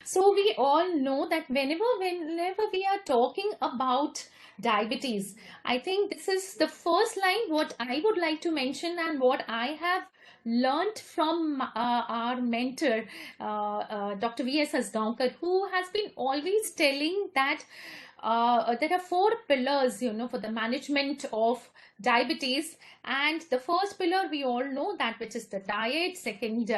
So we all know that whenever we are talking about diabetes, I think this is the first line what I would like to mention, and what I have learned from our mentor, Dr. V.S. Asgaonkar, who has been always telling that there are four pillars, for the management of diabetes. And the first pillar we all know that, which is the diet. Second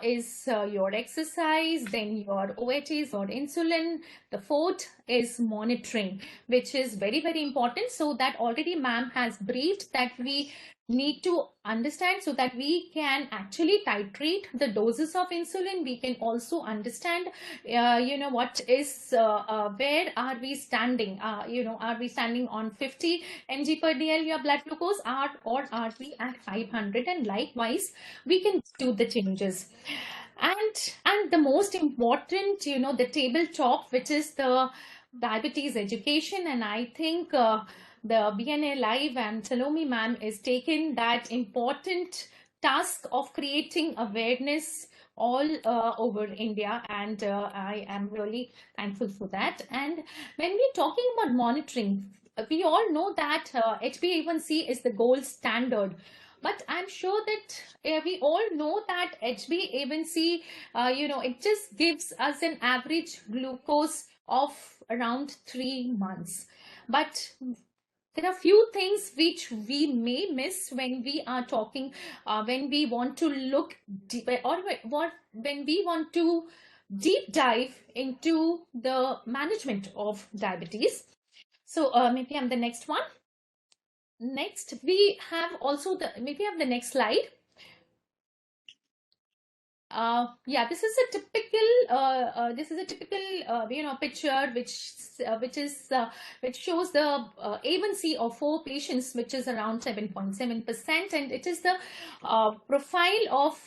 is your exercise, then your OHs or insulin. The fourth is monitoring, which is very, very important. So that already ma'am has briefed that we need to understand, so that we can actually titrate the doses of insulin. We can also understand, what is, where are we standing? Are we standing on 50 mg per dl your blood glucose, or are we at 500? And likewise, we can do the changes. And the most important, the tabletop, which is the diabetes education. And I think the BNA Live and Salome ma'am is taking that important task of creating awareness all over India, and I am really thankful for that. And when we're talking about monitoring, we all know that HbA1c is the gold standard. But I'm sure that we all know that HbA1c, it just gives us an average glucose of around 3 months. But there are few things which we may miss when we are talking, when we want to look deep, or when we want to deep dive into the management of diabetes. So maybe I'm the next one. Next, we have also maybe have the next slide. Yeah, this is a typical picture which shows the A1C of 4 patients, which is around 7.7%, and it is the profile of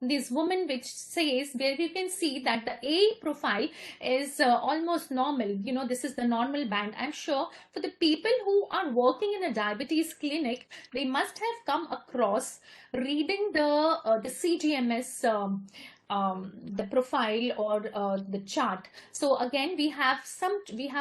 this woman, which says, where you can see that the A profile is almost normal. This is the normal band. I'm sure for the people who are working in a diabetes clinic, they must have come across reading the CGMS, the profile or the chart. So again, we have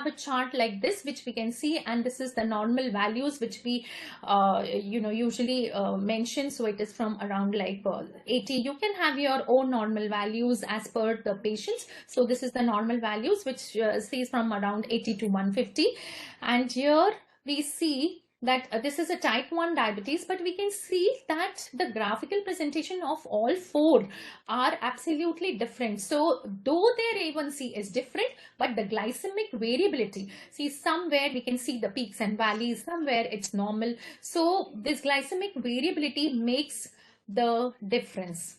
a chart like this, which we can see, and this is the normal values which we usually mention. So it is from around like 80. You can have your own normal values as per the patients. So this is the normal values, which says from around 80 to 150. And here we see that this is a type 1 diabetes, but we can see that the graphical presentation of all four are absolutely different. So though their A1C is different, but the glycemic variability, see, somewhere we can see the peaks and valleys, somewhere it's normal. So this glycemic variability makes the difference.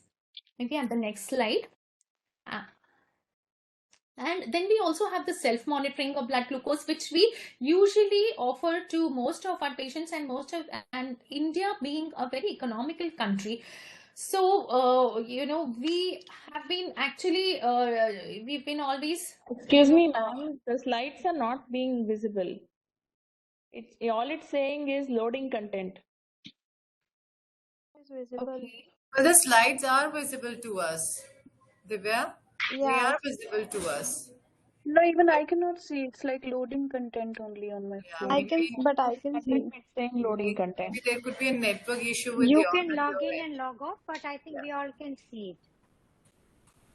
Maybe on the next slide. And then we also have the self-monitoring of blood glucose, which we usually offer to most of our patients, and India being a very economical country. So, we have been actually, we've been always... Excuse me, ma'am, the slides are not being visible. All it's saying is loading content. It's visible. Okay. Well, the slides are visible to us. Divya? Yeah. They are visible to us. No, even I cannot see. It's like loading content only on my Yeah, phone. I can see. It's saying loading content. Maybe there could be a network issue with You can log in and log off, but I think we all can see it.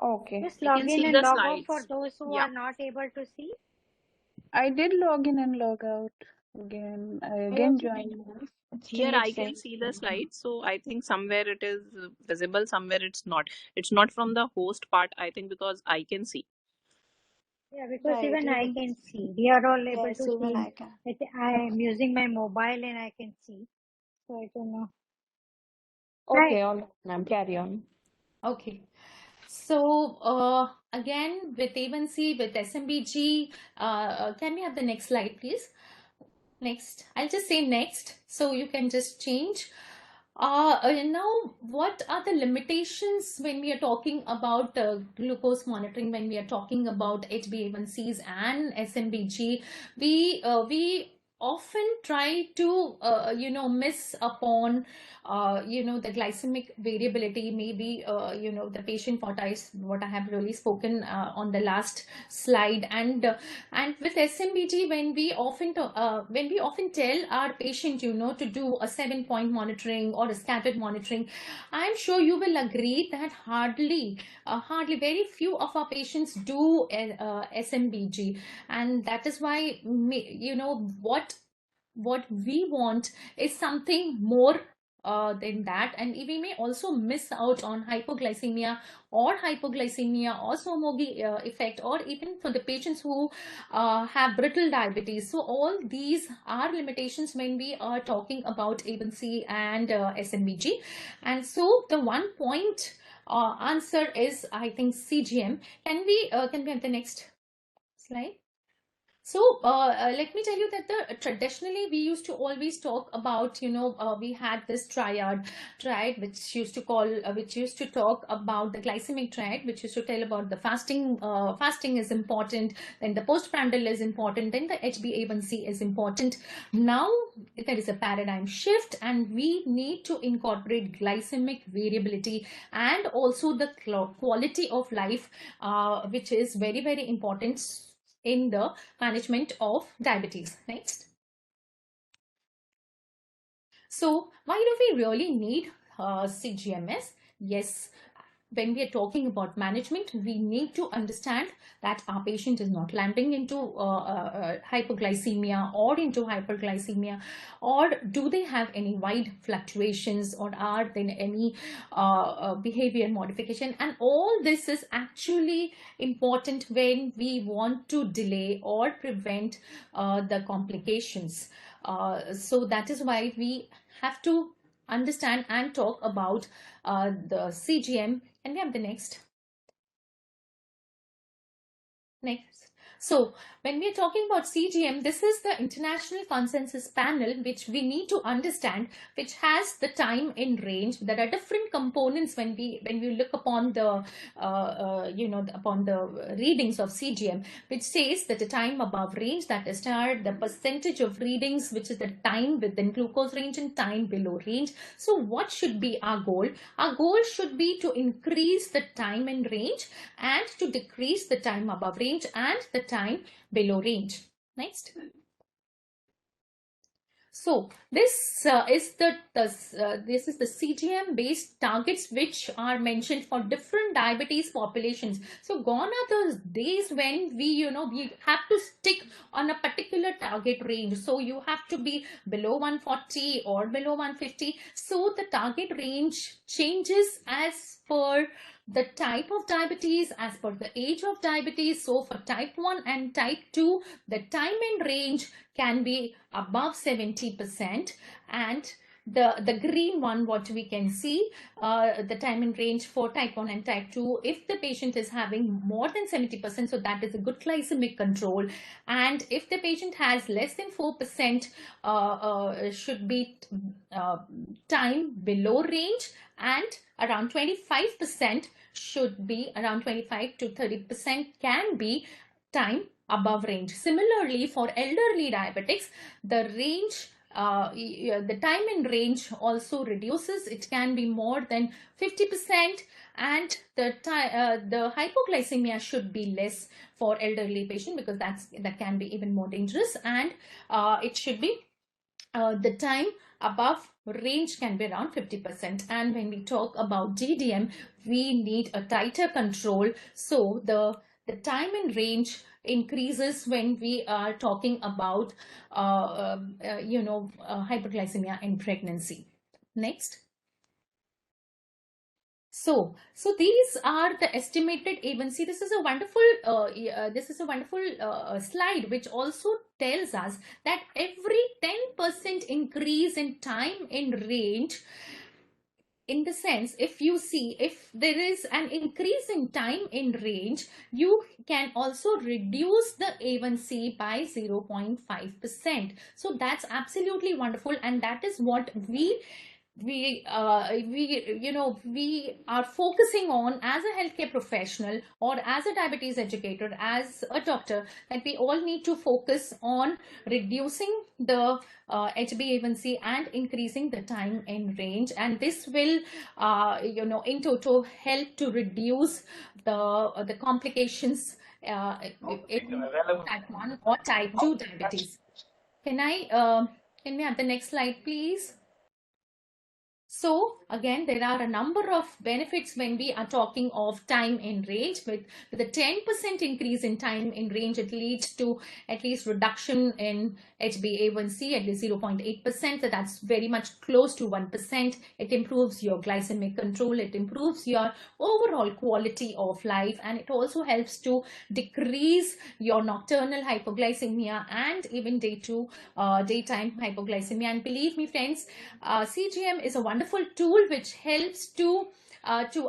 Okay. Just log in and log off for those who are not able to see. I did log in and log out again. I again joined. Here I can see the slides, so I think somewhere it is visible, somewhere it's not. It's not from the host part, I think, because I can see. Yeah, because even I can see. We are all able to see. I am using my mobile and I can see. So I don't know. Okay, all right, ma'am, carry on. Okay. So again, with A1C, with SMBG, can we have the next slide, please? Next. I'll just say next, so you can just change. Now, what are the limitations when we are talking about glucose monitoring, when we are talking about HbA1cs and SMBG? We often try to miss upon the glycemic variability. Maybe the patient, what I have really spoken on the last slide. And with SMBG, when we often tell our patient to do a 7-point monitoring or a scattered monitoring, I'm sure you will agree that hardly very few of our patients do SMBG. And that is why what we want is something more than that. And we may also miss out on hypoglycemia or Somogi effect, or even for the patients who have brittle diabetes. So all these are limitations when we are talking about A1C and SMBG. And so the 1-point answer is, I think, CGM. Can we have the next slide? So let me tell you that traditionally we used to always talk about, we had this triad, which used to talk about the glycemic triad, which used to tell about the fasting is important, then the postprandial is important, then the HbA1c is important. Now there is a paradigm shift, and we need to incorporate glycemic variability and also the quality of life, which is very, very important in the management of diabetes. Next. So why do we really need CGMS? Yes, when we are talking about management, we need to understand that our patient is not landing into hypoglycemia or into hyperglycemia, or do they have any wide fluctuations, or are there any behavior modification. And all this is actually important when we want to delay or prevent the complications. So that is why we have to understand and talk about the CGM. And we have the next. So when we are talking about CGM, this is the international consensus panel, which we need to understand, which has the time in range. There are different components when we look upon the upon the readings of CGM, which says that the time above range, that is the percentage of readings, which is the time within glucose range, and time below range. So what should be our goal? Our goal should be to increase the time in range and to decrease the time above range and the time below range. Next. So this is the CGM based targets which are mentioned for different diabetes populations. So gone are the days when we have to stick on a particular target range. So you have to be below 140 or below 150. So the target range changes as per the type of diabetes, as per the age of diabetes. So for type 1 and type 2, the time in range can be above 70%, and the green one, what we can see, the time in range for type 1 and type 2, if the patient is having more than 70%, so that is a good glycemic control. And if the patient has less than 4%, should be time below range, and around 25% should be, around 25 to 30% can be time above range. Similarly, for elderly diabetics, the range, the time in range also reduces. It can be more than 50%, and the hypoglycemia should be less for elderly patient, because that can be even more dangerous. And it should be the time above range can be around 50%. And when we talk about GDM, we need a tighter control. So the time in range increases when we are talking about hyperglycemia in pregnancy. Next. So these are the estimated A1C. This is a wonderful slide, which also tells us that every 10% increase in time in range, in the sense, if there is an increase in time in range, you can also reduce the A1C by 0.5%. So that's absolutely wonderful, and that is what we we are focusing on as a healthcare professional or as a diabetes educator, as a doctor, that we all need to focus on reducing the HbA1c and increasing the time in range, and this will in total help to reduce the complications in type 1 or type 2 diabetes. Can we have the next slide, please? So again, there are a number of benefits when we are talking of time in range. With a 10% increase in time in range, it leads to at least reduction in HbA1c at least 0.8%. So that's very much close to 1%. It improves your glycemic control. It improves your overall quality of life, and it also helps to decrease your nocturnal hypoglycemia and even daytime hypoglycemia. And believe me, friends, CGM is a wonderful tool which helps to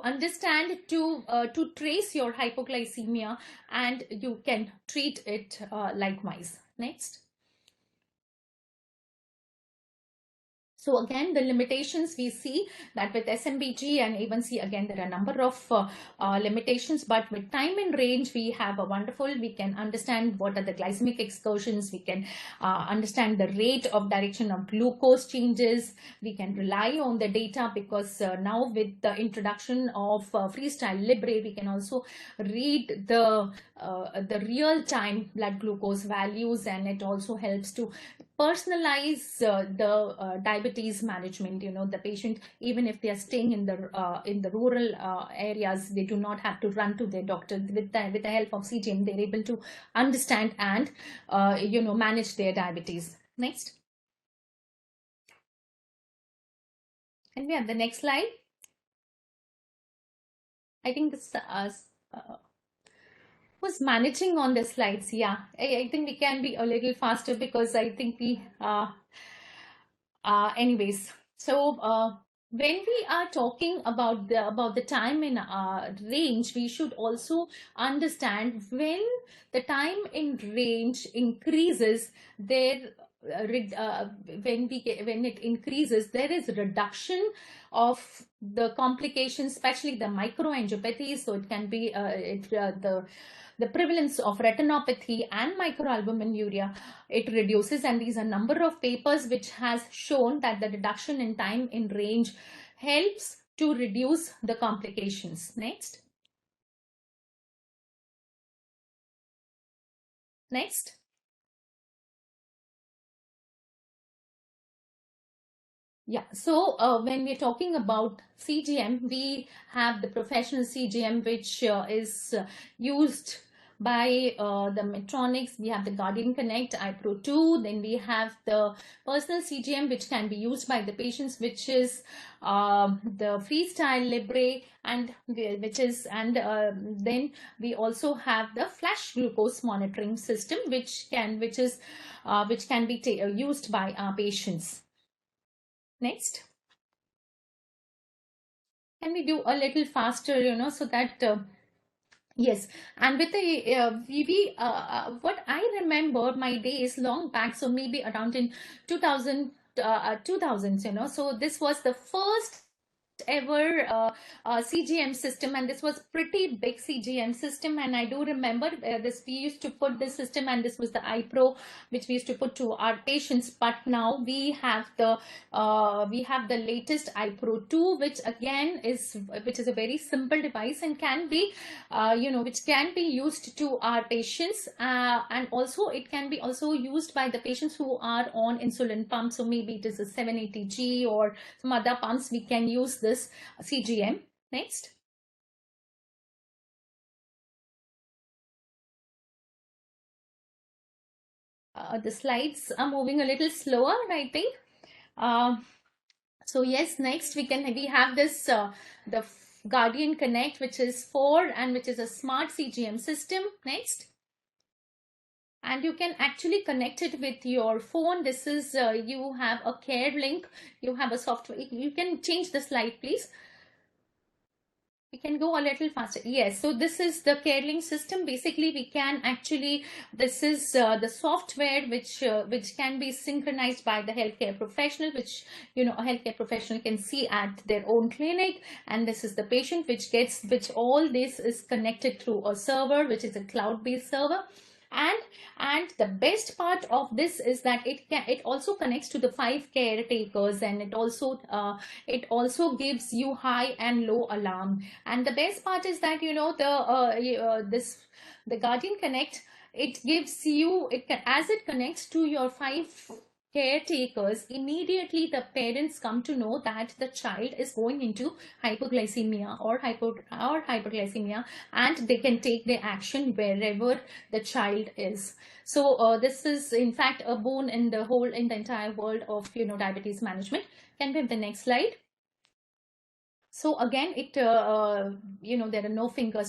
understand, to trace your hypoglycemia, and you can treat it likewise. Next. So again, the limitations we see that with SMBG and A1C, again, there are a number of limitations, but with time in range, we have a wonderful, we can understand what are the glycemic excursions, we can understand the rate of direction of glucose changes, we can rely on the data, because now with the introduction of FreeStyle Libre, we can also read the real-time blood glucose values, and it also helps to personalize the diabetes management. The patient, even if they are staying in the rural areas, they do not have to run to their doctor. With the help of CGM, they're able to understand and manage their diabetes. Next. And we have the next slide. I think this who's managing on the slides? Yeah, I think we can be a little faster, because I think we anyways. So when we are talking about the time in range, we should also understand when the time in range increases, when it increases, there is a reduction of the complications, especially the microangiopathy. So it can be the prevalence of retinopathy and microalbuminuria, it reduces, and these are a number of papers which has shown that the reduction in time in range helps to reduce the complications. Next. Next. Yeah, so when we're talking about CGM, we have the professional CGM, which is used by the Medtronics. We have the Guardian Connect iPro 2. Then we have the personal CGM, which can be used by the patients, which is the FreeStyle Libre, and then we also have the flash glucose monitoring system, which can be used by our patients. Next. Can we do a little faster, so that yes, and with the what I remember my days long back, so maybe around in 2000s, so this was the first ever CGM system, and this was pretty big CGM system. And I do remember this, we used to put this system, and this was the iPro which we used to put to our patients. But now we have the latest iPro 2, which again is a very simple device, and can be which can be used to our patients, and also it can be also used by the patients who are on insulin pumps. So maybe it is a 780G or some other pumps, we can use this CGM. Next. The slides are moving a little slower, I think. So yes, next we have this the Guardian Connect, which is 4 and which is a smart CGM system. Next. And you can actually connect it with your phone. This is you have a care link, you have a software. You can change the slide, please. We can go a little faster. Yes, so this is the CareLink system. Basically, we can actually, this is the software which can be synchronized by the healthcare professional, which a healthcare professional can see at their own clinic. And this is the patient, which all this is connected through a server, which is a cloud-based server. And the best part of this is that it also connects to the 5 caretakers, and it also gives you high and low alarm. And the best part is that the Guardian Connect, it gives you, as it connects to your 5 caretakers, immediately the parents come to know that the child is going into hypoglycemia or hyperglycemia, and they can take the action wherever the child is. So this is in fact a boon in the entire world of diabetes management. Can we have the next slide? So again, it there are no finger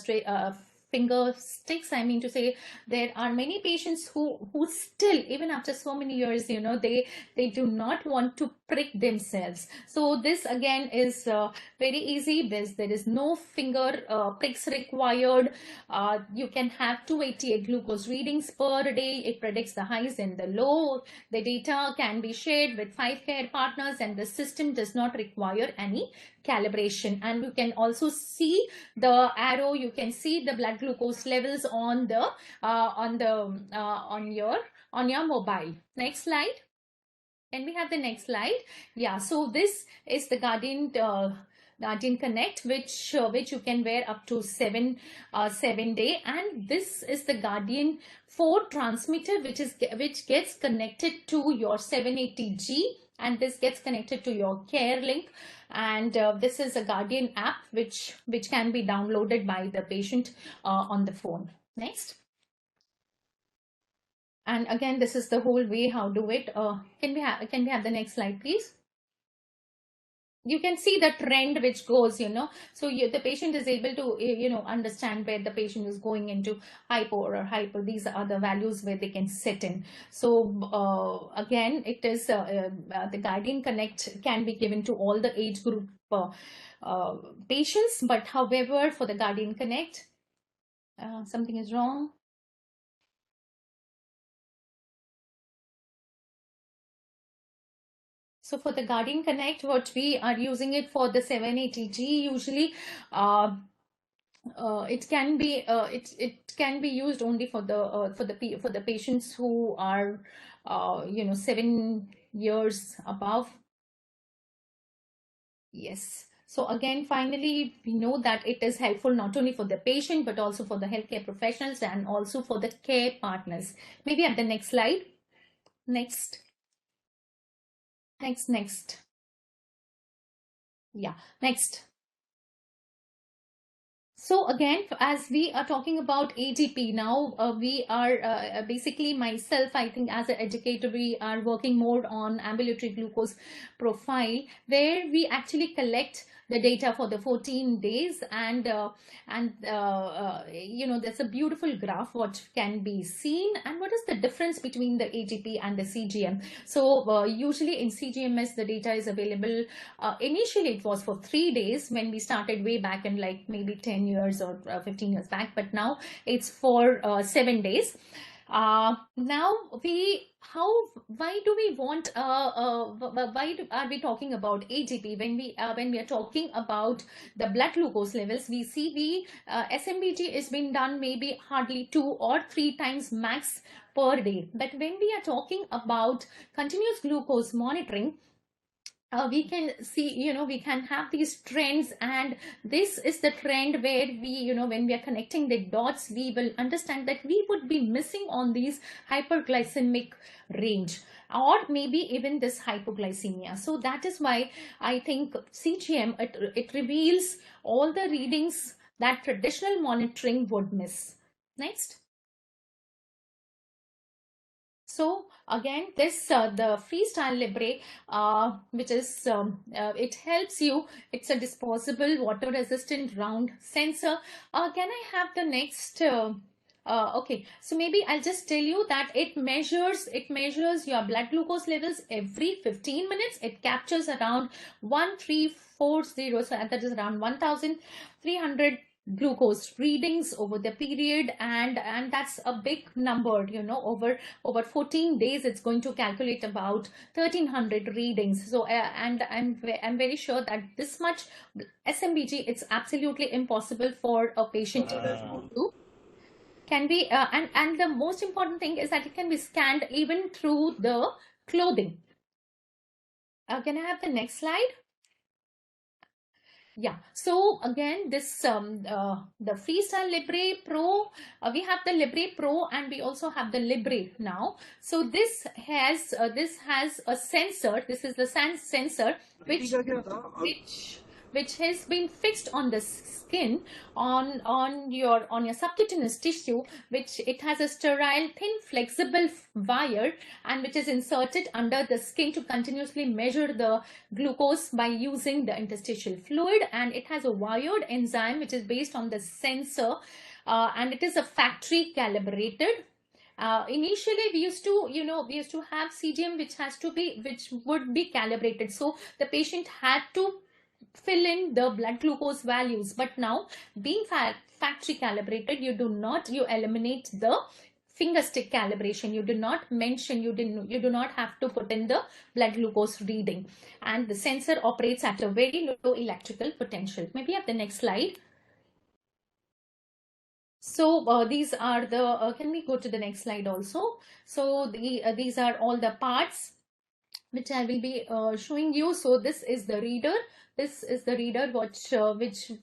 sticks. I mean to say, there are many patients who still, even after so many years, they do not want to prick themselves. So this again is very easy. There is no finger pricks required. You can have 288 glucose readings per day. It predicts the highs and the low. The data can be shared with 5 care partners, and the system does not require any calibration. And you can also see the arrow. You can see the blood glucose levels on your mobile. Next slide. Can we have the next slide? Yeah, so this is the Guardian Connect, which you can wear up to 7 day, and this is the Guardian 4 transmitter, which gets connected to your 780G, and this gets connected to your CareLink. And this is a Guardian app which can be downloaded by the patient on the phone. Next. And again, this is the whole way how do it. Can we have the next slide, please? You can see the trend which goes, so the patient is able to, understand where the patient is going into hypo or hyper. These are the values where they can sit in. So again, it is the Guardian Connect can be given to all the age group patients, but however, for the Guardian Connect, something is wrong. So for the Guardian Connect, what we are using it for the 780G usually, it can be used only for the patients who are 7 years above. Yes. So again, finally, we know that it is helpful not only for the patient but also for the healthcare professionals and also for the care partners. Maybe at the next slide. Next. Yeah, next. So again, as we are talking about AGP now, we are basically myself, I think as an educator, we are working more on ambulatory glucose profile, where we actually collect the data for the 14 days, and there's a beautiful graph what can be seen, and what is the difference between the AGP and the CGM. So usually in CGMS the data is available, initially it was for 3 days when we started way back in like maybe 10 years or 15 years back, but now it's for 7 days. Now why do we want why are we talking about AGP when we are talking about the blood glucose levels? We see SMBG is being done maybe hardly 2 or 3 times max per day, but when we are talking about continuous glucose monitoring, we can see, we can have these trends, and this is the trend where we, when we are connecting the dots, we will understand that we would be missing on these hyperglycemic range, or maybe even this hypoglycemia. So that is why I think CGM, it reveals all the readings that traditional monitoring would miss. Next. So again, this the FreeStyle Libre, which is it helps you. It's a disposable water resistant round sensor. Can I have the next Okay, so maybe I'll just tell you that it measures your blood glucose levels every 15 minutes. It captures around 1340, so that is around 1300 glucose readings over the period, and that's a big number, you know. Over 14 days it's going to calculate about 1300 readings. So and I'm very sure that this much SMBG, it's absolutely impossible for a patient to do. Can be and the most important thing is that it can be scanned even through the clothing. Can I have the next slide? Yeah, so again, this the FreeStyle Libre Pro, we have the Libre Pro and we also have the Libre now. So this has a sensor. This is the sensor which has been fixed on the skin, on your subcutaneous tissue, which it has a sterile thin flexible wire, and which is inserted under the skin to continuously measure the glucose by using the interstitial fluid. And it has a wired enzyme which is based on the sensor, and it is a factory calibrated. Initially we used to have CGM which would be calibrated, so the patient had to fill in the blood glucose values. But now, being factory calibrated, you eliminate the finger stick calibration. You do not mention, you do not have to put in the blood glucose reading, and the sensor operates at a very low electrical potential. Maybe have the next slide. So these are the can we go to the next slide also? So these are all the parts which I will be showing you. So this is the reader. This is the reader which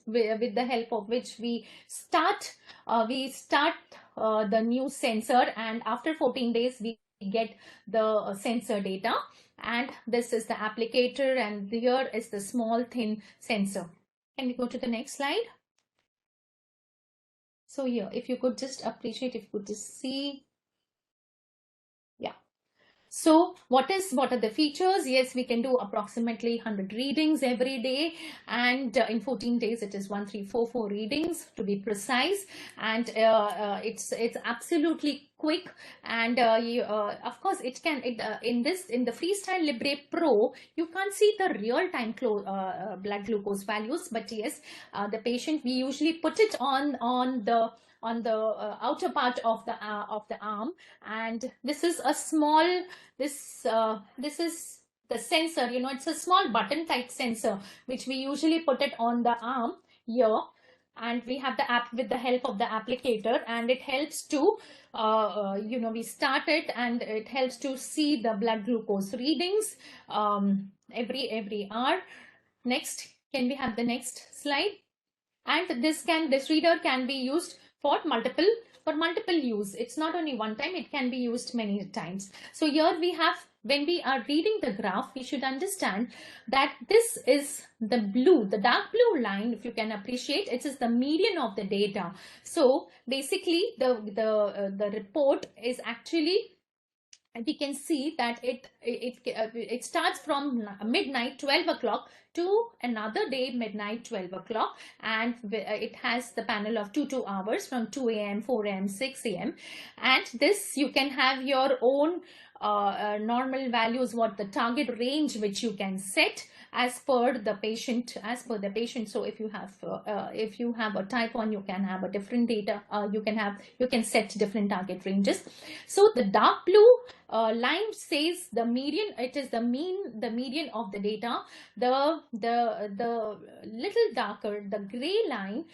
with the help of which we start the new sensor, and after 14 days we get the sensor data. And this is the applicator, and here is the small thin sensor. Can we go to the next slide? So here, if you could just appreciate, if you could just see. Yeah. So what are the features? Yes, we can do approximately 100 readings every day, and in 14 days it is 1344 readings to be precise, and it's absolutely quick. And of course it can in the FreeStyle Libre Pro you can't see the real-time blood glucose values, but yes, the patient, we usually put it on the outer part of the arm, and this is a small this is the sensor, you know. It's a small button type sensor which we usually put it on the arm here, and we have the app with the help of the applicator, and it helps to we start it, and it helps to see the blood glucose readings every hour. Next, can we have the next slide? And this reader can be used for multiple use. It's not only one time, it can be used many times. So here we have, when we are reading the graph, we should understand that this is the dark blue line. If you can appreciate, it is the median of the data. So basically the report is actually, we can see that it starts from midnight 12 o'clock to another day midnight 12 o'clock, and it has the panel of 2 hours from 2 a.m., 4 a.m., 6 a.m. and this you can have your own normal values, what the target range which you can set as per the patient. So if you have a type 1, you can have a different data. You can set different target ranges. So the dark blue line says the median. It is the median of the data. The little darker, the gray line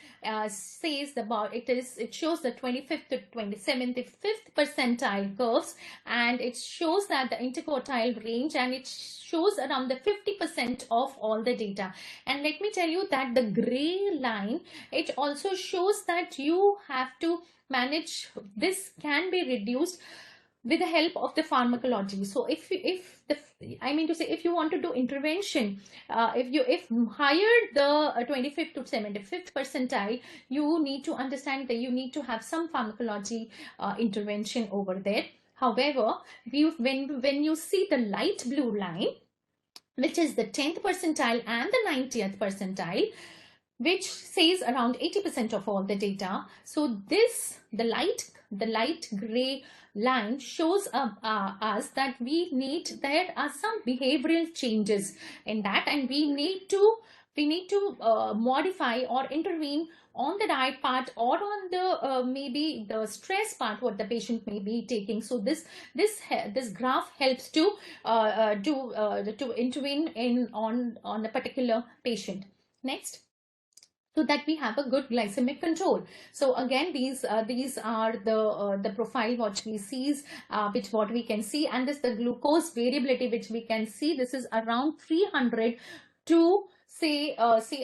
says it shows the 25th to 75th percentile curves, and it shows that the interquartile range, and it shows around the 50% of all the data. And let me tell you that the gray line, it also shows that you have to manage. This can be reduced with the help of the pharmacology. So if you want to do intervention, if higher the 25th to 75th percentile, you need to understand that you need to have some pharmacology intervention over there. However, when you see the light blue line, which is the 10th percentile and the 90th percentile, which says around 80% of all the data. So the light the light gray line shows us that there are some behavioral changes in that, and we need to modify or intervene on the diet part or on the maybe the stress part what the patient may be taking. So this graph helps to intervene on a particular patient. Next, so that we have a good glycemic control. So again, these are the profile what we sees, what we can see, and this the glucose variability which we can see. This is around 300 to say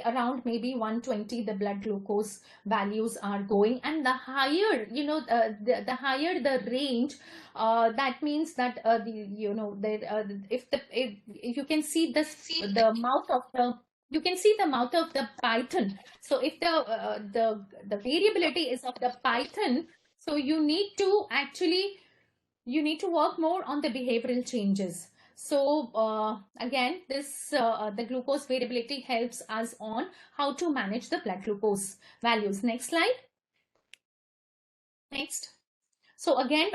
around maybe 120. The blood glucose values are going, and the higher the higher the range, that means that if you can see the mouth of the you can see the mouth of the python. So if the variability is of the python, so you need to work more on the behavioral changes. So again, the glucose variability helps us on how to manage the blood glucose values. Next slide. Next. So again,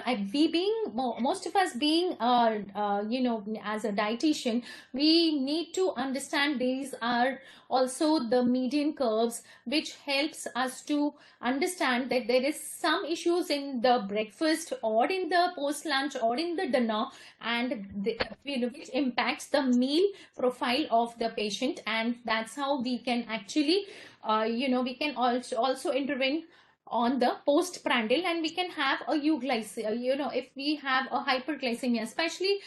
most of us being, as a dietitian, we need to understand these are also the median curves, which helps us to understand that there is some issues in the breakfast or in the post lunch or in the dinner, and which impacts the meal profile of the patient, and that's how we can actually, we can also intervene on the postprandial, and we can have a euglycemia. If we have a hyperglycemia, especially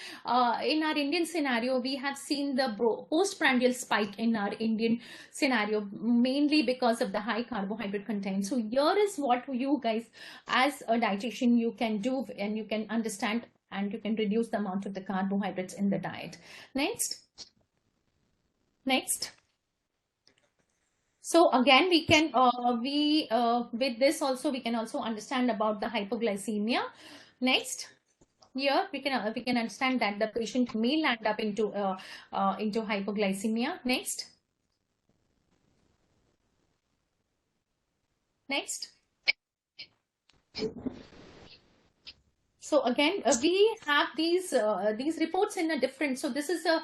in our Indian scenario, we have seen the postprandial spike in our Indian scenario, mainly because of the high carbohydrate content. So here is what you guys as a dietitian you can do, and you can understand, and you can reduce the amount of the carbohydrates in the diet. Next. So again, we can with this also we can also understand about the hypoglycemia. Next, here we can understand that the patient may land up into hypoglycemia. Next. So again, we have these reports in a different. So this is a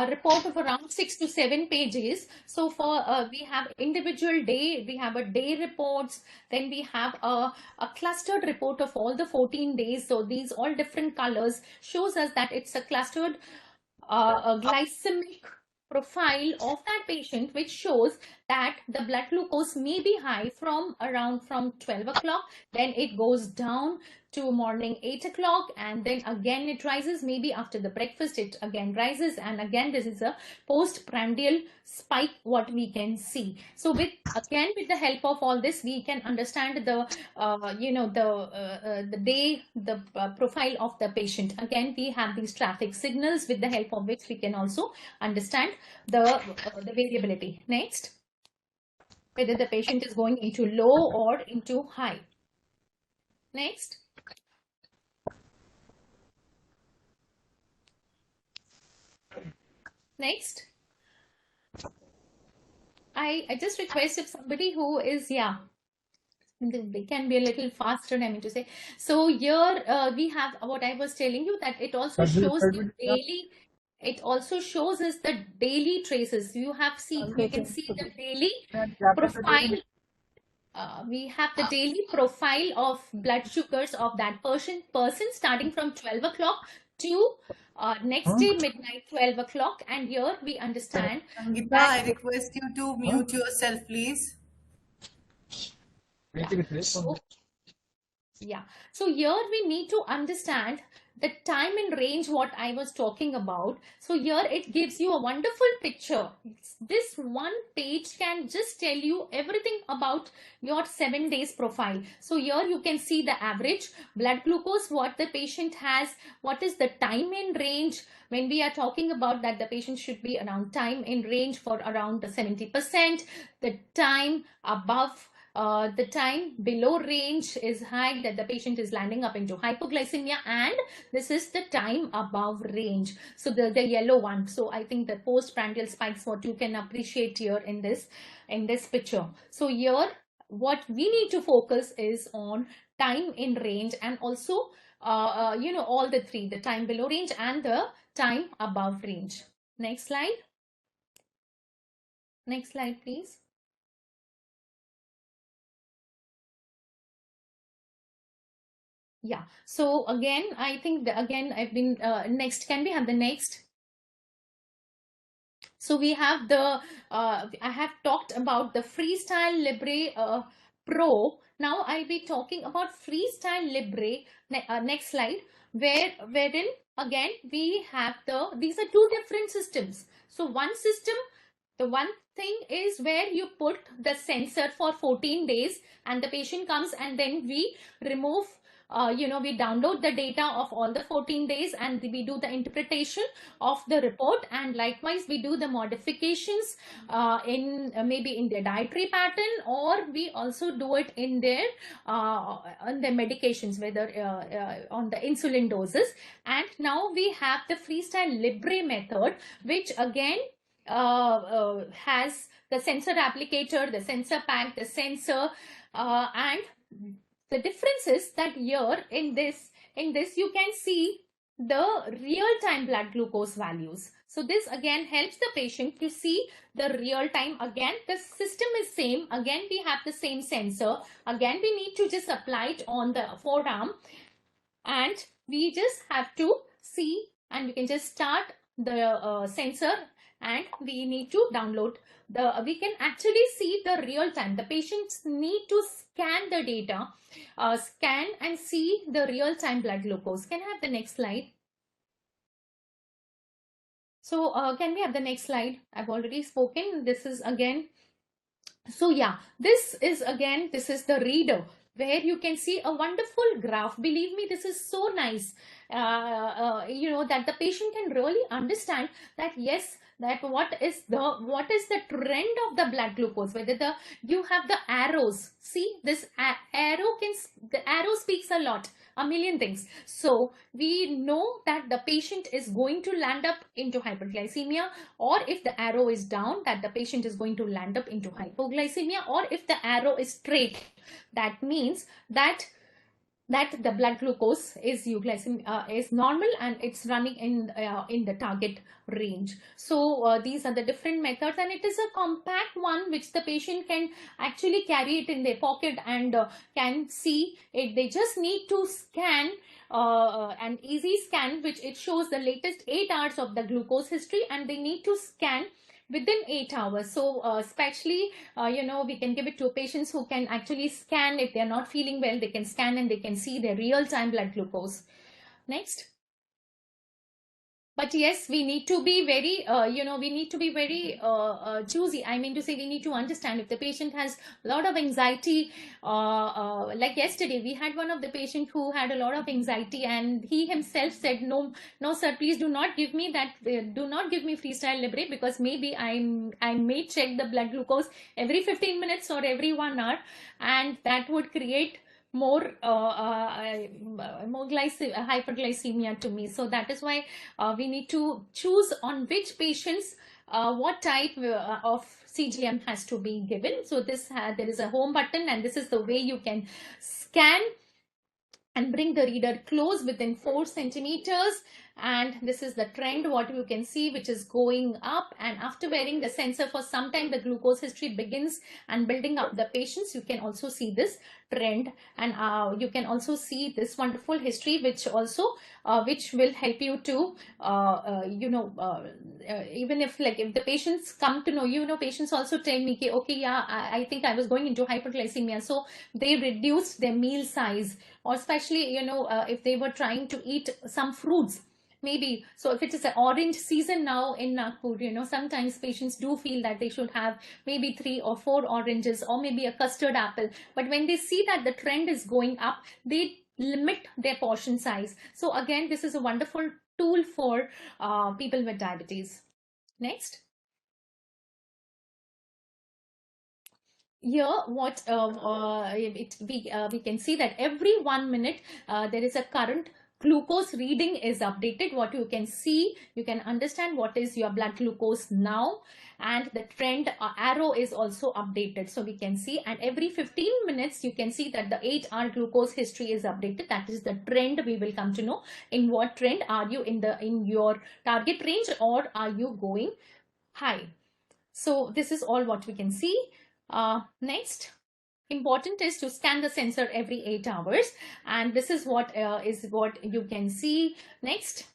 report of around 6 to 7 pages. So for we have individual day, we have a day reports. Then we have a clustered report of all the 14 days. So these all different colors shows us that it's a clustered a glycemic profile of that patient, which shows that the blood glucose may be high from 12 o'clock, then it goes down to morning 8 o'clock, and then again it rises. Maybe after the breakfast it again rises, and again this is a postprandial spike what we can see. So with the help of all this, we can understand the profile of the patient. Again, we have these traffic signals with the help of which we can also understand the variability. Next, whether the patient is going into low or into high. Next. I just request if somebody who is, they can be a little faster, I mean to say. So here we have what I was telling you, that it also shows the daily. It also shows us the daily traces. You can see the daily profile. We have the daily profile of blood sugars of that person starting from 12 o'clock to next day midnight 12 o'clock, and here we understand. Gupta, I request you to mute yourself, please. Yeah. So here we need to understand the time and range what I was talking about. So here it gives you a wonderful picture. This one page can just tell you everything about your 7 days profile. So here you can see the average blood glucose, what the patient has, what is the time in range. When we are talking about that, the patient should be around time in range for around 70%. The time above the time below range is high, that the patient is landing up into hypoglycemia, and this is the time above range. So the yellow one. So I think the postprandial spikes what you can appreciate here in this picture. So here what we need to focus is on time in range, and also all the three, the time below range and the time above range. Next slide. Next slide, please. Yeah. So again, I think again I've been next. Can we have the next? So we have the I have talked about the FreeStyle Libre Pro. Now I'll be talking about FreeStyle Libre. Next slide. Wherein again we have these are two different systems. So one system, the one thing is where you put the sensor for 14 days and the patient comes, and then we remove, we download the data of all the 14 days and we do the interpretation of the report, and likewise we do the modifications in maybe in their dietary pattern, or we also do it in their on the medications, whether on the insulin doses. And now we have the FreeStyle Libre method, which again has the sensor applicator, the sensor pack, the sensor, and the difference is that here in this you can see the real-time blood glucose values. So this again helps the patient to see the real time. Again, the system is same. Again, we have the same sensor. Again, we need to just apply it on the forearm, and we just have to see, and we can just start the sensor, and we need to download we can actually see the real time. The patients need to scan the data, scan and see the real time blood glucose. Can I have the next slide? So can we have the next slide? I've already spoken. This is again, so yeah, this is the reader, where you can see a wonderful graph. Believe me, this is so nice, that the patient can really understand that yes, that what is the trend of the blood glucose, whether you have the arrows. See, this the arrow speaks a lot, a million things. So we know that the patient is going to land up into hyperglycemia, or if the arrow is down, that the patient is going to land up into hypoglycemia, or if the arrow is straight, that means that the blood glucose is is normal and it's running in the target range. So these are the different methods, and it is a compact one which the patient can actually carry it in their pocket and can see it. They just need to scan an easy scan, which it shows the latest 8 hours of the glucose history, and they need to scan within 8 hours. So especially, we can give it to patients who can actually scan. If they're not feeling well, they can scan and they can see their real-time blood glucose. Next. But yes, we need to be very, choosy. I mean to say, we need to understand if the patient has a lot of anxiety. Like yesterday, we had one of the patient who had a lot of anxiety, and he himself said, no, sir, please do not give me that. Do not give me FreeStyle Libre, because maybe I may check the blood glucose every 15 minutes or every 1 hour, and that would create more hyperglycemia to me. So that is why we need to choose on which patients what type of CGM has to be given. So this there is a home button, and this is the way you can scan and bring the reader close within 4 centimeters. And this is the trend, what you can see, which is going up. And after wearing the sensor for some time, the glucose history begins and building up the patients. You can also see this trend, and you can also see this wonderful history, which also which will help you to even if the patients come to know, patients also tell me, okay, yeah, I think I was going into hyperglycemia, so they reduced their meal size, or especially if they were trying to eat some fruits. Maybe, so if it is an orange season now in Nagpur, sometimes patients do feel that they should have maybe 3 or 4 oranges, or maybe a custard apple. But when they see that the trend is going up, they limit their portion size. So again, this is a wonderful tool for people with diabetes. Next. Here, we can see that every 1 minute there is a current glucose reading is updated. What you can see, you can understand what is your blood glucose now, and the trend arrow is also updated. So we can see, and every 15 minutes you can see that the 8-hour glucose history is updated. That is the trend. We will come to know in what trend are you in your target range, or are you going high. So this is all what we can see. Next, important is to scan the sensor every 8 hours, and this is what you can see. Next,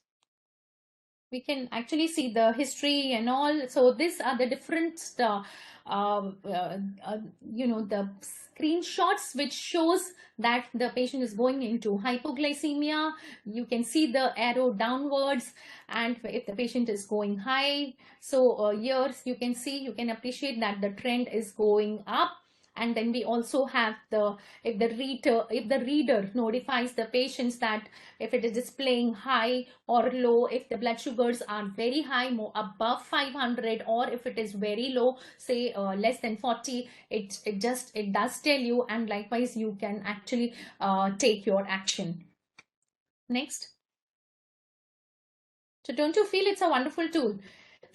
we can actually see the history and all. So these are the different the screenshots which shows that the patient is going into hypoglycemia. You can see the arrow downwards, and if the patient is going high, so here you can see, you can appreciate that the trend is going up. And then we also have if the reader notifies the patients that if it is displaying high or low, if the blood sugars are very high, more above 500, or if it is very low, say less than 40, it does tell you, and likewise you can actually take your action. Next. So don't you feel it's a wonderful tool?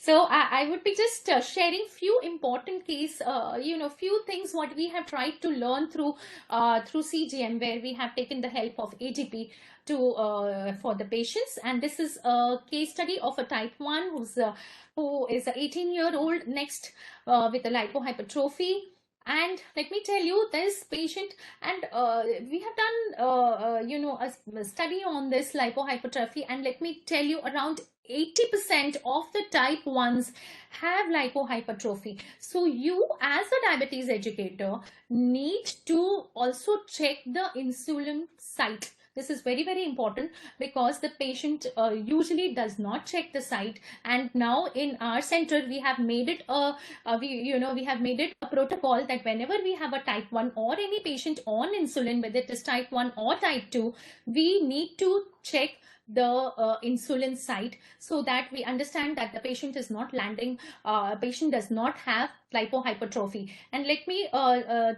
So I would be just sharing few important case, few things what we have tried to learn through CGM, where we have taken the help of ATP for the patients. And this is a case study of a type 1 who is an 18-year-old next with a lipohypertrophy. And let me tell you, this patient, and we have done a study on this lipohypertrophy, and let me tell you, around 80% of the type 1s have lipohypertrophy. So you, as a diabetes educator, need to also check the insulin site. This is very, very important, because the patient usually does not check the site. And now in our center, we have made it we have made it a protocol that whenever we have a type 1 or any patient on insulin, whether it is type 1 or type 2, we need to check the insulin site, so that we understand that the patient is not landing, patient does not have lipohypertrophy. And let me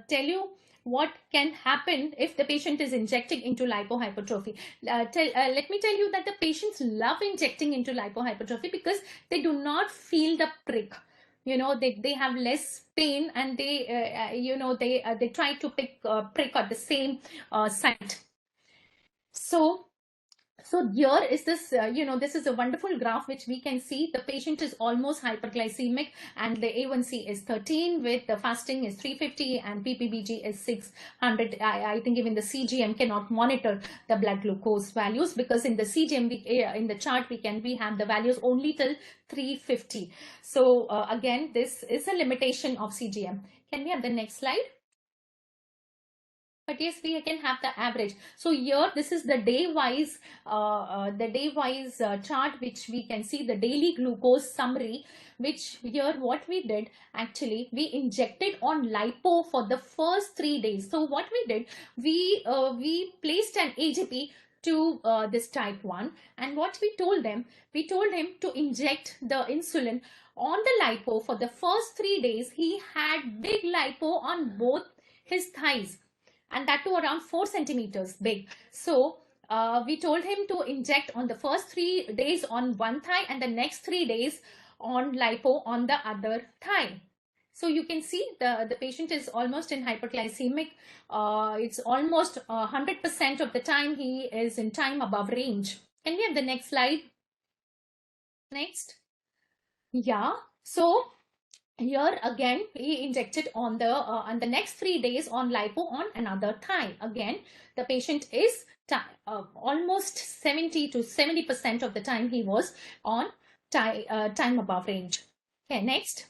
tell you what can happen if the patient is injecting into lipohypertrophy. Let me tell you that the patients love injecting into lipohypertrophy because they do not feel the prick. They have less pain, and they try to prick at the same site. So here is this, this is a wonderful graph which we can see the patient is almost hyperglycemic, and the A1C is 13 with the fasting is 350 and PPBG is 600. I think even the CGM cannot monitor the blood glucose values, because in the CGM, in the chart, we have the values only till 350. So again, this is a limitation of CGM. Can we have the next slide? But yes, we can have the average. So here, this is the day-wise chart, which we can see the daily glucose summary, which here what we did, actually, we injected on lipo for the first 3 days. So what we did, we placed an AGP to this type 1, and what we told him to inject the insulin on the lipo for the first 3 days. He had big lipo on both his thighs, and that too around 4 centimeters big. So we told him to inject on the first 3 days on one thigh, and the next 3 days on lipo on the other thigh. So you can see the patient is almost in hyperglycemic. It's almost 100% of the time he is in time above range. Can we have the next slide? Next. Yeah. So here again, he injected on the next 3 days on lipo on another thigh. Again, the patient is almost 70 to 70% of the time he was on time above range. Okay, next.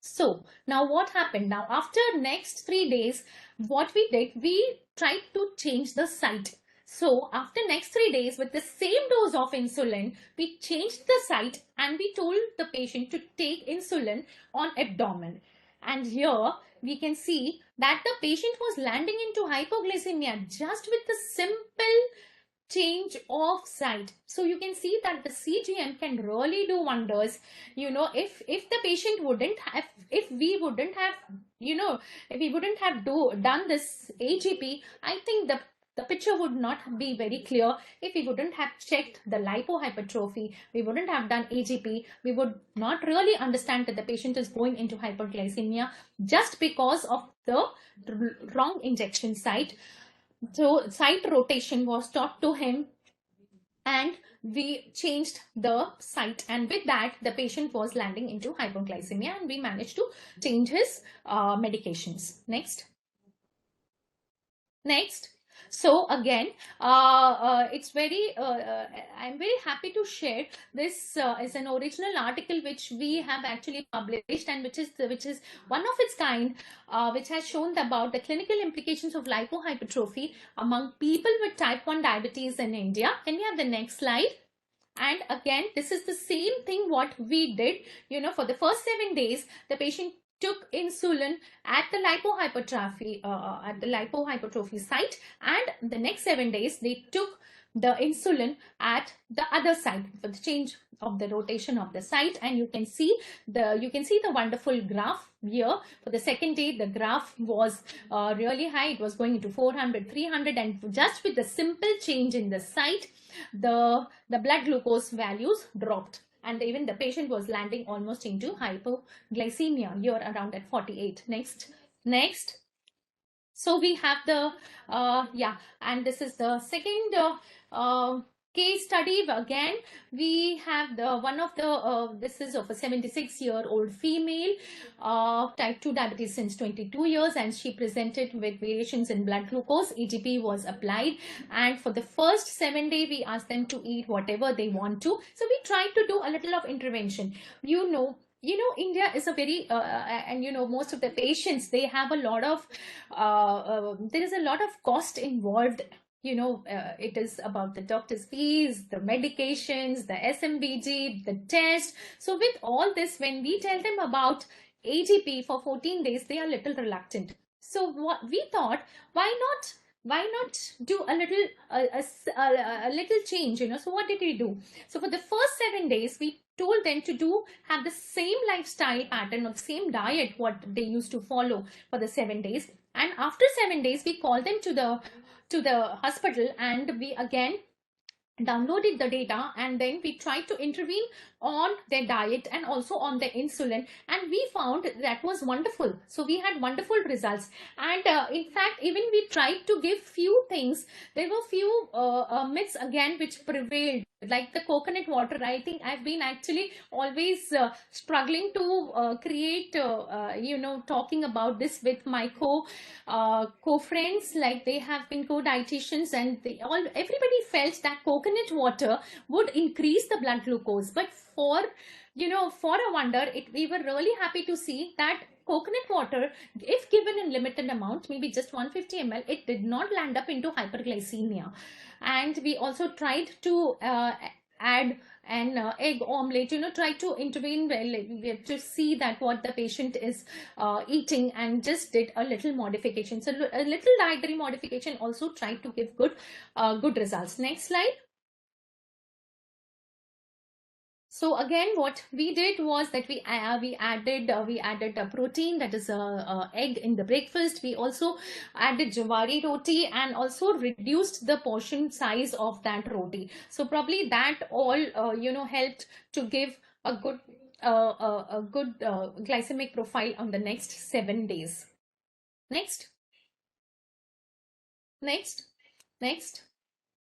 So now what happened? Now after next 3 days, what we did, we tried to change the site. So after next 3 days, with the same dose of insulin, we changed the site and we told the patient to take insulin on abdomen. And here we can see that the patient was landing into hypoglycemia just with the simple change of site. So you can see that the CGM can really do wonders. If the patient wouldn't have, if we wouldn't have done this AGP, I think the picture would not be very clear if we wouldn't have checked the lipohypertrophy, we wouldn't have done AGP, we would not really understand that the patient is going into hyperglycemia just because of the wrong injection site. So site rotation was taught to him and we changed the site, and with that the patient was landing into hypoglycemia and we managed to change his medications. Next. So again, it's very, I'm very happy to share this is an original article which we have actually published, and which is one of its kind, which has shown about the clinical implications of lipohypertrophy among people with type 1 diabetes in India. Can we have the next slide? And again, this is the same thing what we did, for the first 7 days, the patient took insulin at the lipohypertrophy site, and the next 7 days they took the insulin at the other site for the change of the rotation of the site. And you can see the wonderful graph here. For the second day, the graph was really high. It was going into 400, 300, and just with the simple change in the site, the blood glucose values dropped, and even the patient was landing almost into hypoglycemia here around at 48. Next. So we have the and this is the second case study. Again, we have the one of the this is of a 76-year-old female, type 2 diabetes since 22 years, and she presented with variations in blood glucose. AGP was applied, and for the first 7 days we asked them to eat whatever they want to. So we tried to do a little of intervention. India is a very and most of the patients, they have a lot of there is a lot of cost involved. It is about the doctor's fees, the medications, the SMBG, the test. So with all this, when we tell them about AGP for 14 days, they are a little reluctant. So what we thought, why not do a little change, So what did we do? So for the first 7 days, we told them to have the same lifestyle pattern or the same diet what they used to follow for the 7 days. And after 7 days, we called them to the hospital, and we again downloaded the data, and then we tried to intervene on their diet and also on the insulin, and we found that was wonderful. So we had wonderful results, and in fact, even we tried to give few things. There were few myths again which prevailed, like the coconut water. I think I've been actually always struggling to create talking about this with my co-friends, like they have been co-dietitians, and everybody felt that coconut water would increase the blood glucose. But for a wonder, we were really happy to see that coconut water, if given in limited amount, maybe just 150 ml, it did not land up into hyperglycemia. And we also tried to add an egg omelette, try to intervene to see that what the patient is eating, and just did a little modification. So a little dietary modification also tried to give good results. Next slide. So again, what we did was that we added a protein, that is egg in the breakfast. We also added jawari roti and also reduced the portion size of that roti. So probably that all helped to give a good glycemic profile on the next 7 days. Next.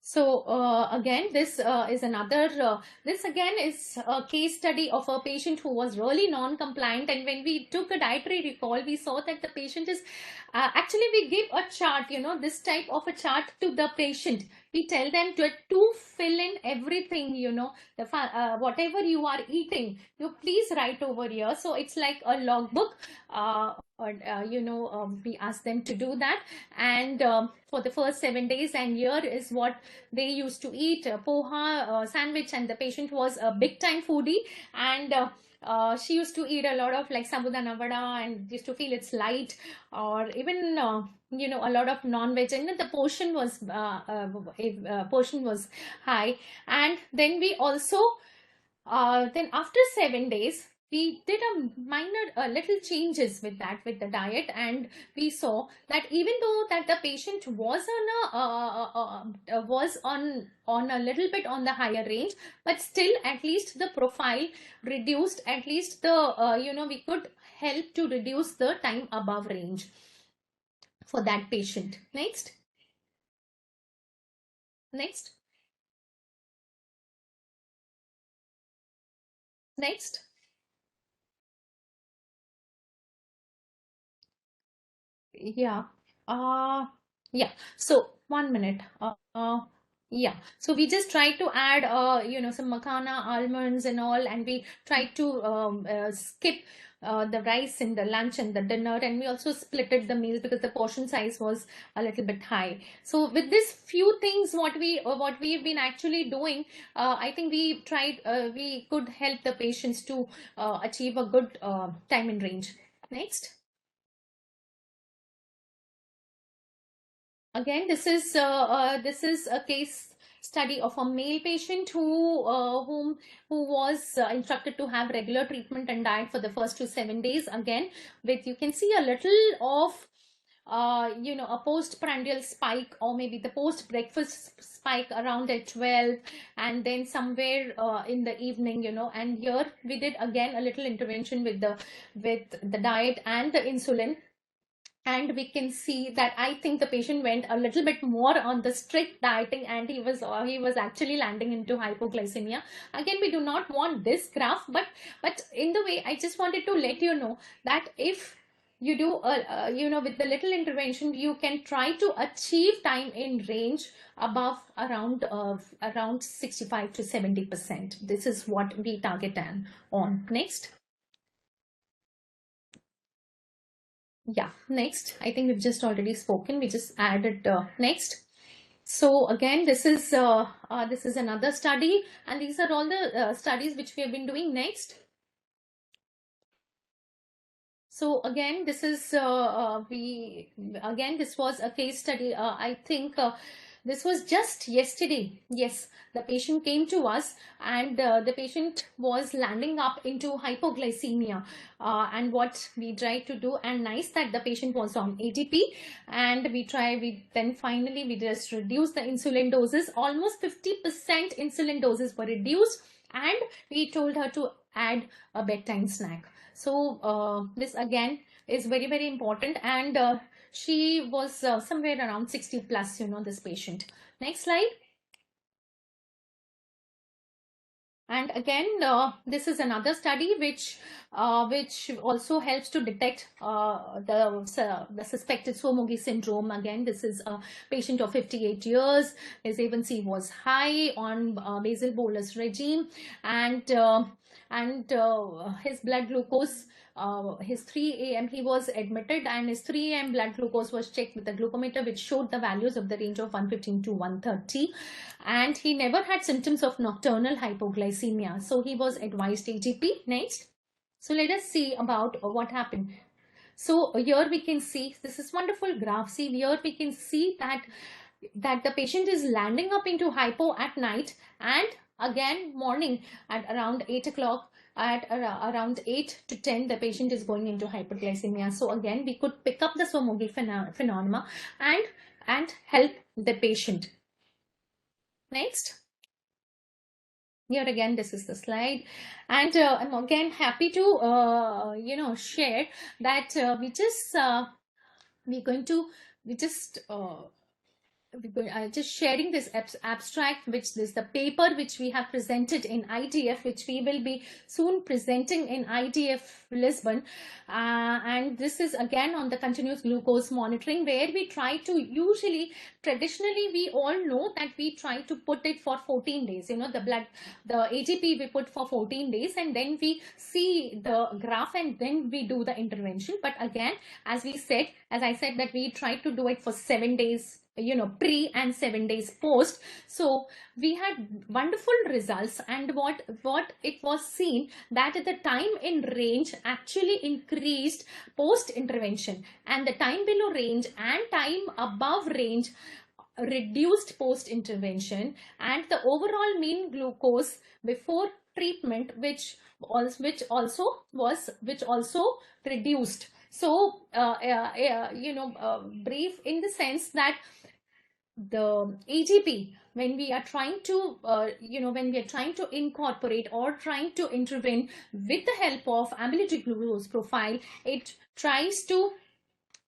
So again, this is another, this again is a case study of a patient who was really non-compliant, and when we took a dietary recall, we saw that the patient is, actually we give a chart, this type of a chart to the patient. We tell them to fill in everything, whatever you are eating, you please write over here. So it's like a logbook, we ask them to do that. And for the first 7 days, and here is what they used to eat: poha, sandwich, and the patient was a big time foodie, and she used to eat a lot of like sabudana vada, and used to feel it's light, or even a lot of non-veg, and then the portion was high. And then we also then after 7 days we did a minor little changes with the diet, and we saw that even though that the patient was on a little bit on the higher range, but still at least the profile reduced, at least the we could help to reduce the time above range for that patient. Next. Next. Next. Yeah. Yeah. So 1 minute. Yeah. So we just try to add, some makhana, almonds and all, and we try to skip the rice in the lunch and the dinner, and we also splitted the meals because the portion size was a little bit high. So with these few things, what we've been actually doing, I think we tried, we could help the patients to achieve a good time in range. Next. Again, this is a case study of a male patient who was instructed to have regular treatment and diet for the first 7 days. Again, with you can see a little of a postprandial spike, or maybe the post breakfast spike around at 12, and then somewhere in the evening, and here we did again a little intervention with the diet and the insulin. And we can see that I think the patient went a little bit more on the strict dieting, and he was actually landing into hypoglycemia. Again, we do not want this graph, but in the way, I just wanted to let you know that if you do with the little intervention, you can try to achieve time in range above around 65 to 70%. This is what we target on. Next. Yeah, next. I think we've just already spoken. We just added next. So again, this is another study, and these are all the studies which we have been doing. Next. So again, this is this was a case study. I think this was just yesterday. Yes, the patient came to us, and the patient was landing up into hypoglycemia. And what we tried to do, and nice that the patient was on ATP, and we then finally we just reduced the insulin doses. Almost 50% insulin doses were reduced, and we told her to add a bedtime snack. So this again is very, very important, and she was somewhere around 60 plus, this patient. Next slide. And again, this is another study which also helps to detect the suspected Swomoggy syndrome. Again, this is a patient of 58 years. His A1C was high on basal bolus regime, and his blood glucose, his 3 a.m. he was admitted, and his 3 a.m. blood glucose was checked with the glucometer, which showed the values of the range of 115 to 130, and he never had symptoms of nocturnal hypoglycemia, so he was advised ATP. Next. So let us see about what happened. So here we can see, this is wonderful graph. See, here we can see that the patient is landing up into hypo at night, and again morning at around 8 o'clock, at around 8 to 10, the patient is going into hyperglycemia. So again, we could pick up the Swomoggy phenomena and help the patient. Next. Here again, this is the slide, and I'm again happy to share that just sharing this abstract, which is the paper which we have presented in IDF, which we will be soon presenting in IDF Lisbon, and this is again on the continuous glucose monitoring, where we try to traditionally we all know that we try to put it for 14 days, the ATP we put for 14 days, and then we see the graph, and then we do the intervention. But again, as I said that we try to do it for 7 days, pre and 7 days post. So we had wonderful results, and what it was seen that the time in range actually increased post intervention, and the time below range and time above range reduced post intervention, and the overall mean glucose before treatment which also reduced. So brief in the sense that the AGP, when we are trying to incorporate or trying to intervene with the help of ambulatory glucose profile, it tries to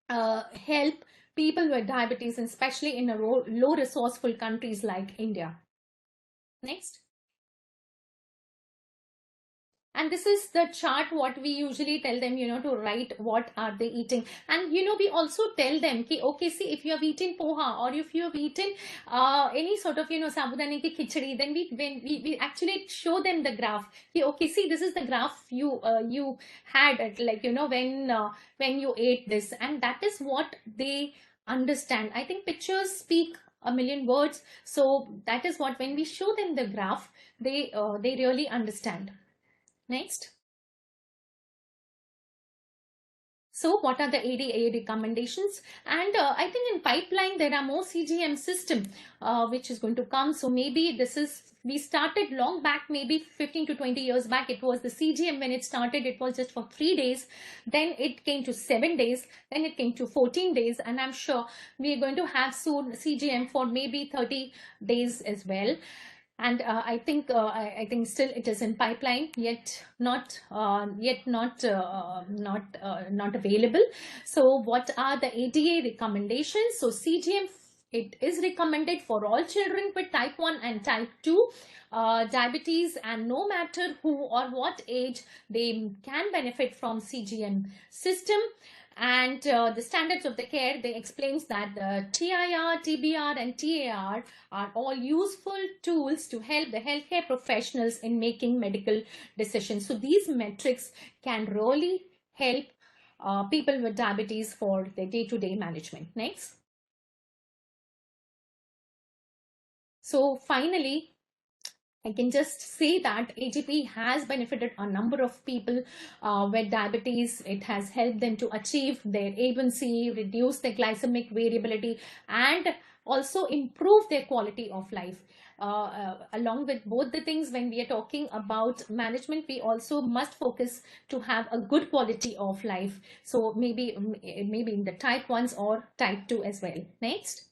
help people with diabetes, and especially in a low resourceful countries like India. Next. And this is the chart what we usually tell them, to write what are they eating. And, we also tell them, okay, see, if you have eaten poha or if you have eaten any sort of, sabudani ki khichdi, then we actually show them the graph. Okay, see, this is the graph you had, like, when you ate this. And that is what they understand. I think pictures speak a million words. So that is what, when we show them the graph, they really understand. Next. So what are the ADA recommendations? And I think in pipeline there are more CGM system which is going to come. So maybe we started long back, maybe 15 to 20 years back. It was the CGM. When it started, it was just for 3 days. Then it came to 7 days. Then it came to 14 days. And I'm sure we are going to have soon CGM for maybe 30 days as well. And I think still it is in pipeline, yet not available. So what are the ADA recommendations? So CGM, it is recommended for all children with type 1 and type 2 diabetes, and no matter who or what age, they can benefit from CGM system. And the standards of the care, they explains that the TIR, TBR and TAR are all useful tools to help the healthcare professionals in making medical decisions. So these metrics can really help people with diabetes for their day-to-day management. Next. So finally, I can just say that AGP has benefited a number of people with diabetes. It has helped them to achieve their A1C, reduce their glycemic variability, and also improve their quality of life. Along with both the things, when we are talking about management, we also must focus to have a good quality of life. So maybe in the type 1s or type 2 as well. Next.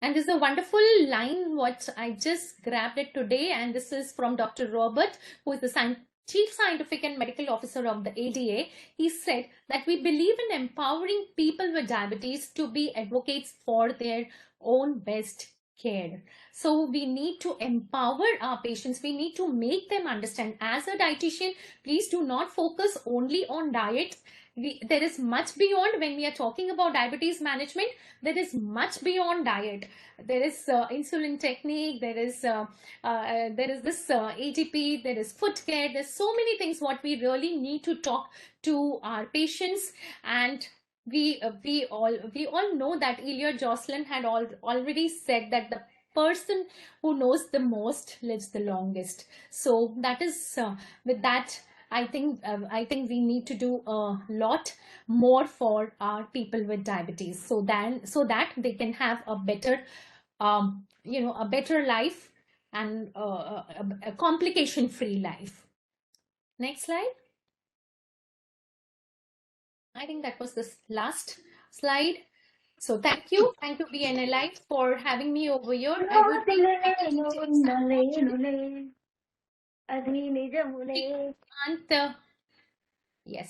And this is a wonderful line what I just grabbed it today, and this is from Dr. Robert, who is the Chief Scientific and Medical Officer of the ADA. He said that we believe in empowering people with diabetes to be advocates for their own best care. So we need to empower our patients. We need to make them understand. As a dietitian, please do not focus only on diet. There is much beyond. When we are talking about diabetes management, there is much beyond diet. There is insulin technique, there is this AGP, there is foot care. There's so many things what we really need to talk to our patients. And we all know that Elia Jocelyn had already said that the person who knows the most lives the longest. So that is with that, I think we need to do a lot more for our people with diabetes, so that they can have a better a better life and a complication-free life. Next slide. I think that was the last slide. So thank you BNA Live for having me over here. Yes.